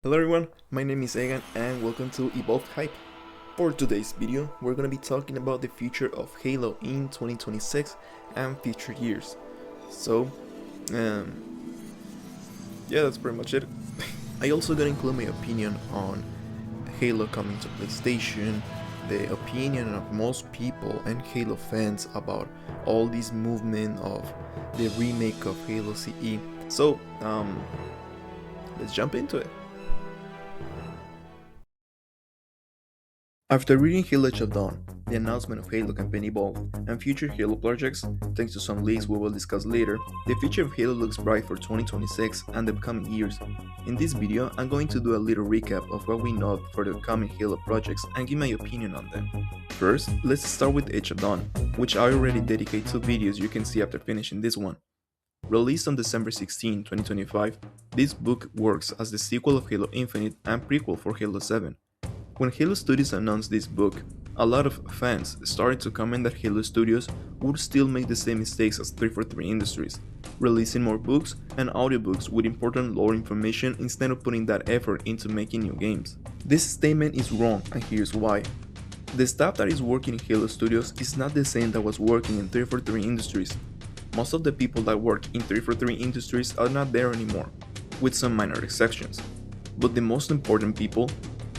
Hello everyone, my name is Egan and welcome to Evolved Hype. For today's video, we're gonna be talking about the future of Halo in 2026 and future years. So, yeah, that's pretty much it. I also gonna include my opinion on Halo coming to PlayStation, the opinion of most people and Halo fans about all this movement of the remake of Halo CE. So, let's jump into it. After reading Halo Edge of Dawn, the announcement of Halo Campaign Evolved, and future Halo projects, thanks to some leaks we will discuss later, the future of Halo looks bright for 2026 and the coming years. In this video, I'm going to do a little recap of what we know for the upcoming Halo projects and give my opinion on them. First, let's start with Edge of Dawn, which I already dedicate 2 videos you can see after finishing this one. Released on December 16, 2025, this book works as the sequel of Halo Infinite and prequel for Halo 7. When Halo Studios announced this book, a lot of fans started to comment that Halo Studios would still make the same mistakes as 343 Industries, releasing more books and audiobooks with important lore information instead of putting that effort into making new games. This statement is wrong, and here's why. The staff that is working in Halo Studios is not the same that was working in 343 Industries. Most of the people that work in 343 Industries are not there anymore, with some minor exceptions. But the most important people,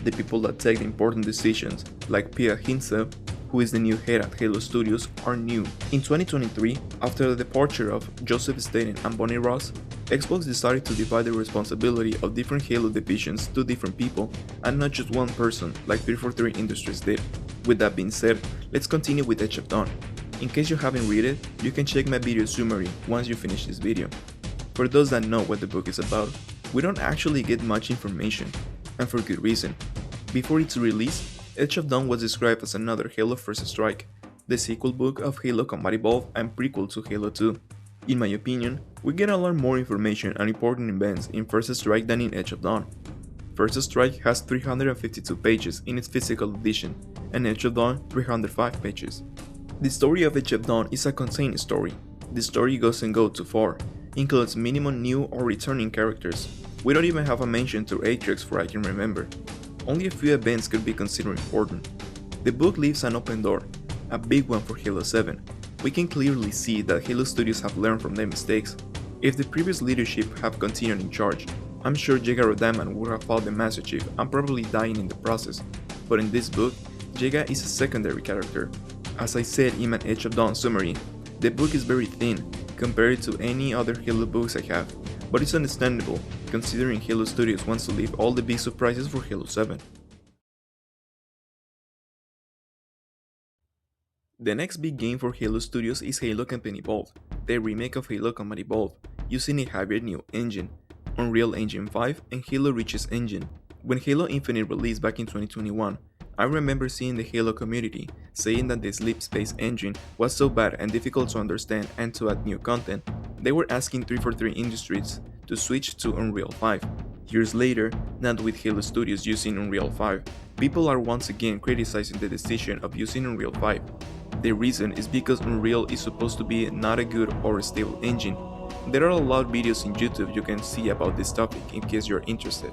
the people that take the important decisions, like Pia Hintze, who is the new head at Halo Studios, are new. In 2023, after the departure of Joseph Staten and Bonnie Ross, Xbox decided to divide the responsibility of different Halo divisions to different people, and not just one person like 343 Industries did. With that being said, let's continue with Edge of Dawn. In case you haven't read it, you can check my video summary once you finish this video. For those that know what the book is about, we don't actually get much information, and for good reason. Before its release, Edge of Dawn was described as another Halo First Strike, the sequel book of Halo Combat Evolved and prequel to Halo 2. In my opinion, we get a lot more information and important events in First Strike than in Edge of Dawn. First Strike has 352 pages in its physical edition, and Edge of Dawn 305 pages. The story of Edge of Dawn is a contained story. The story doesn't go too far, includes minimum new or returning characters. We don't even have a mention to Atriox for I can remember. Only a few events could be considered important. The book leaves an open door, a big one for Halo 7. We can clearly see that Halo Studios have learned from their mistakes. If the previous leadership have continued in charge, I'm sure Jega Rodaman would have fought the Master Chief and probably dying in the process. But in this book, Jega is a secondary character. As I said in my Edge of Dawn summary, the book is very thin compared to any other Halo books I have, but it's understandable considering Halo Studios wants to leave all the big surprises for Halo 7. The next big game for Halo Studios is Halo Campaign Evolved, the remake of Halo Combat Evolved, using a hybrid new engine, Unreal Engine 5 and Halo Reach's engine. When Halo Infinite released back in 2021, I remember seeing the Halo community saying that the Sleep Space engine was so bad and difficult to understand and to add new content. They were asking 343 Industries to switch to Unreal 5. Years later, not with Halo Studios using Unreal 5, people are once again criticizing the decision of using Unreal 5. The reason is because Unreal is supposed to be not a good or a stable engine. There are a lot of videos in YouTube you can see about this topic in case you're interested.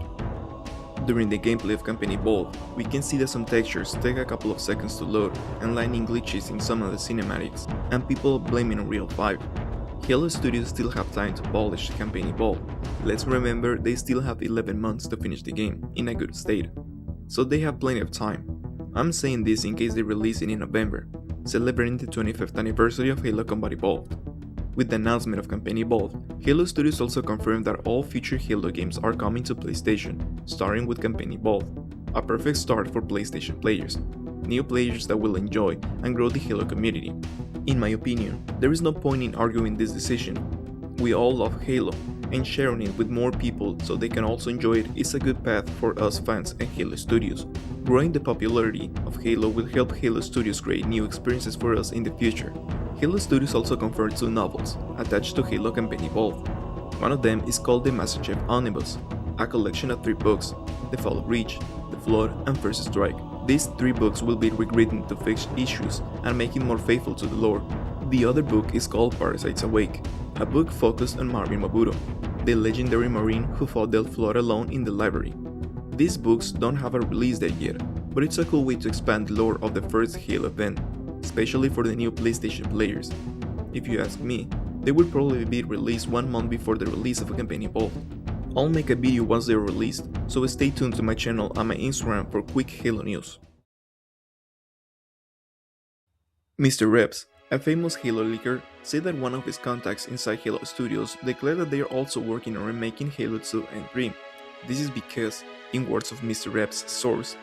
During the gameplay of Campaign Evolved, we can see that some textures take a couple of seconds to load and lightning glitches in some of the cinematics, and people blaming Unreal 5. Halo Studios still have time to polish Campaign Evolved. Let's remember they still have 11 months to finish the game in a good state, so they have plenty of time. I'm saying this in case they release it in November, celebrating the 25th anniversary of Halo Combat Evolved. With the announcement of Campaign Evolved, Halo Studios also confirmed that all future Halo games are coming to PlayStation, starting with Campaign Evolved, a perfect start for PlayStation players, new players that will enjoy and grow the Halo community. In my opinion, there is no point in arguing this decision. We all love Halo, and sharing it with more people so they can also enjoy it is a good path for us fans and Halo Studios. Growing the popularity of Halo will help Halo Studios create new experiences for us in the future. Halo Studios also confirmed 2 novels attached to Halo Campaign Evolved. One of them is called the Master Chief Omnibus, a collection of 3 books, The Fall of Reach, The Flood, and First Strike. These 3 books will be rewritten to fix issues and make it more faithful to the lore. The other book is called Parasites Awake, a book focused on Marvin Mabuto, the legendary Marine who fought the Flood alone in the library. These books don't have a release date yet, but it's a cool way to expand the lore of the first Halo event, especially for the new PlayStation players. If you ask me, they will probably be released 1 month before the release of a campaign Evolved. I'll make a video once they're released, so stay tuned to my channel and my Instagram for quick Halo news. Mr. Reps, a famous Halo leaker, said that one of his contacts inside Halo Studios declared that they are also working on remaking Halo 2 and 3. This is because, in words of Mr. Reps' source,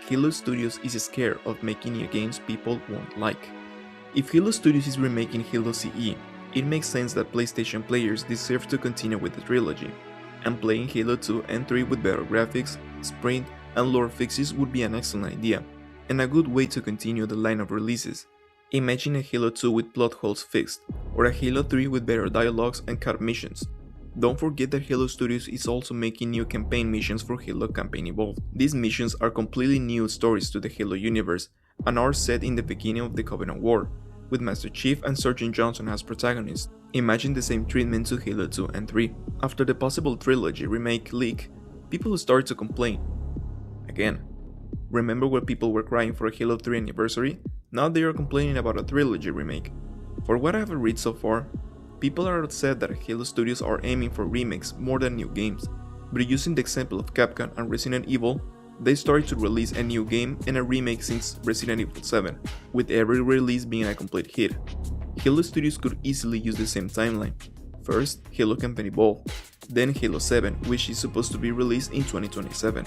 Halo Studios is scared of making new games people won't like. If Halo Studios is remaking Halo CE, it makes sense that PlayStation players deserve to continue with the trilogy, and playing Halo 2 and 3 with better graphics, sprint, and lore fixes would be an excellent idea, and a good way to continue the line of releases. Imagine a Halo 2 with plot holes fixed, or a Halo 3 with better dialogues and cut missions. Don't forget that Halo Studios is also making new campaign missions for Halo Campaign Evolved. These missions are completely new stories to the Halo universe, and are set in the beginning of the Covenant War, with Master Chief and Sergeant Johnson as protagonists. Imagine the same treatment to Halo 2 and 3. After the possible trilogy remake leak, people started to complain. Again, remember when people were crying for a Halo 3 anniversary? Now they are complaining about a trilogy remake. For what I have read so far, people are upset that Halo Studios are aiming for remakes more than new games, but using the example of Capcom and Resident Evil, they started to release a new game and a remake since Resident Evil 7, with every release being a complete hit. Halo Studios could easily use the same timeline. First, Halo Campaign Evolved, then Halo 7, which is supposed to be released in 2027,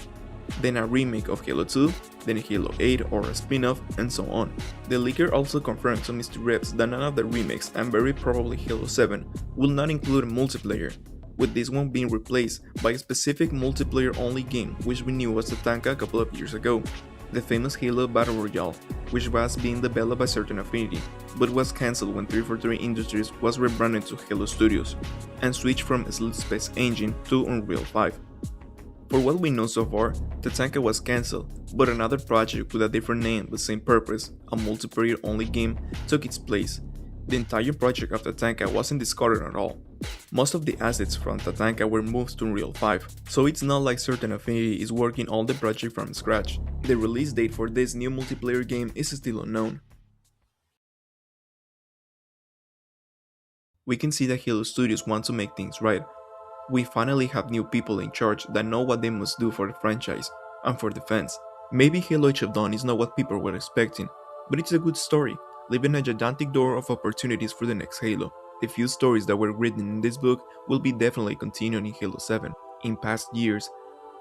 then a remake of Halo 2, then Halo 8 or a spin-off, and so on. The leaker also confirmed to Mr. Reps that none of the remakes, and very probably Halo 7, will not include multiplayer, with this one being replaced by a specific multiplayer-only game which we knew was Tatanka a couple of years ago, the famous Halo Battle Royale, which was being developed by Certain Affinity, but was cancelled when 343 Industries was rebranded to Halo Studios, and switched from Sleuth Space Engine to Unreal 5. For what we know so far, Tatanka was cancelled, but another project with a different name but same purpose, a multiplayer-only game, took its place. The entire project of Tatanka wasn't discarded at all. Most of the assets from Tatanka were moved to Unreal 5, so it's not like Certain Affinity is working on the project from scratch. The release date for this new multiplayer game is still unknown. We can see that Halo Studios want to make things right. We finally have new people in charge that know what they must do for the franchise, and for the fans. Maybe Halo Age of Dawn is not what people were expecting, but it's a good story, leaving a gigantic door of opportunities for the next Halo. The few stories that were written in this book will be definitely continued in Halo 7. In past years,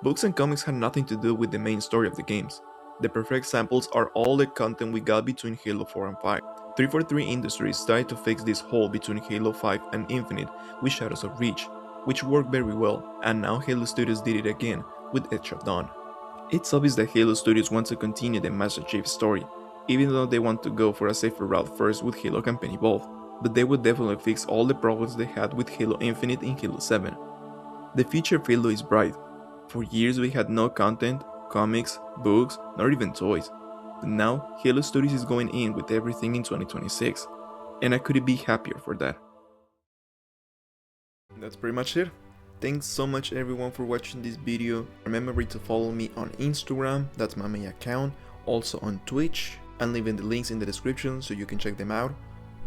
books and comics had nothing to do with the main story of the games. The perfect examples are all the content we got between Halo 4 and 5. 343 Industries tried to fix this hole between Halo 5 and Infinite with Shadows of Reach, which worked very well, and now Halo Studios did it again with Age of Dawn. It's obvious that Halo Studios want to continue the Master Chief story, even though they want to go for a safer route first with Halo Campaign Evolved, but they would definitely fix all the problems they had with Halo Infinite in Halo 7. The future of Halo is bright. For years we had no content, comics, books, not even toys. But now, Halo Studios is going in with everything in 2026, and I couldn't be happier for that. That's pretty much it. Thanks so much everyone for watching this video. Remember to follow me on Instagram, that's my main account, also on Twitch, and leaving the links in the description so you can check them out.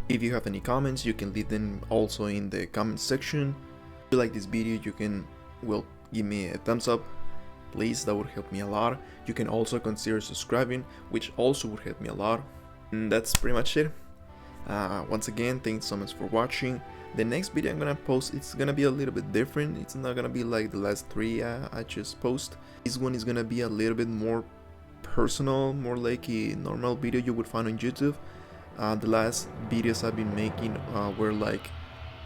If you have any comments, you can leave them also in the comment section. If you like this video, you can, give me a thumbs up. Please, that would help me a lot. You can also consider subscribing, which also would help me a lot. And that's pretty much it. Once again, thanks so much for watching. The next video I'm gonna post, it's gonna be a little bit different. It's not gonna be like the last three I just posted. This one is gonna be a little bit more personal, more like a normal video you would find on YouTube. The last videos I've been making were like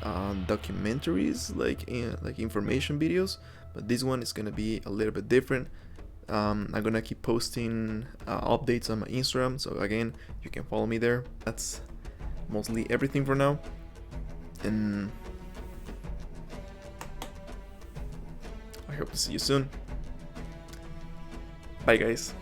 documentaries, like information videos, but this one is gonna be a little bit different. I'm gonna keep posting updates on my Instagram, so again, you can follow me there. That's mostly everything for now, and I hope to see you soon. Bye guys.